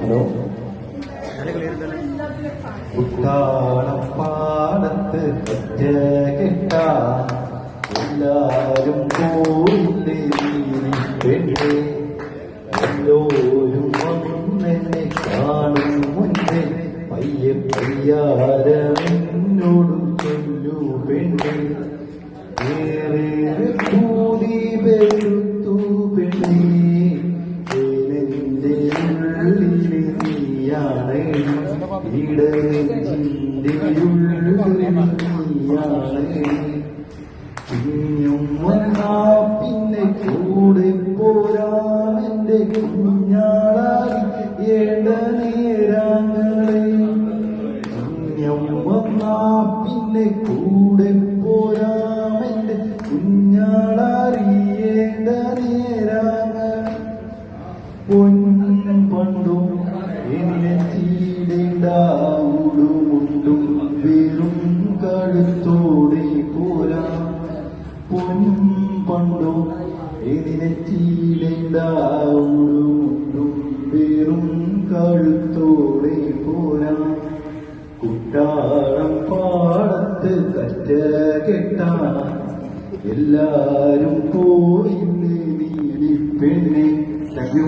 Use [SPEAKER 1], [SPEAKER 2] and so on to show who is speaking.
[SPEAKER 1] Hello, കുട്ടാളപ്പാടത്ത് ഒറ്റ കെട്ടാൻ എല്ലാരും പോയില്ലേ പെണ്ണെ, എല്ലോരും വന്നെന്നെ കാണും മുന്നേ പയ്യെ പയ്യാരമെന്നോടും ചൊല്ലു പെണ്ണെ, ഏറെ കൂടി വെറുത്തു പെണ്ണെ, എന്റെ ഉള്ളിലെ നീയാണ്, ഇടനെഞ്ചിന്റെ ഉള്ളിലാണ്, ഇനിയും വന്നാ പിന്നെ കൂടെ പോരാമെന്റെ കുഞ്ഞാളായി ഏണ്ട നേരങ്ങളെ, ഇനിയും വന്നാ പിന്നെ കൂടെ പോരാമെന്റെ കുഞ്ഞാളറിയേണ്ട നേരങ്ങൾ, പൊന്നും പണ്ടും ഉടുമുണ്ടും വെറും കഴുത്തോടെ പോരാ, പൊന്നും പണ്ടും ഉടുമുണ്ടും വെറും കഴുത്തോടെ പോരാ, കുട്ടാളം പാടത്ത് കറ്റ കെട്ടാൻ എല്ലാരും പോയില്ലേ നീലി പെണ്ണെ. Thank you.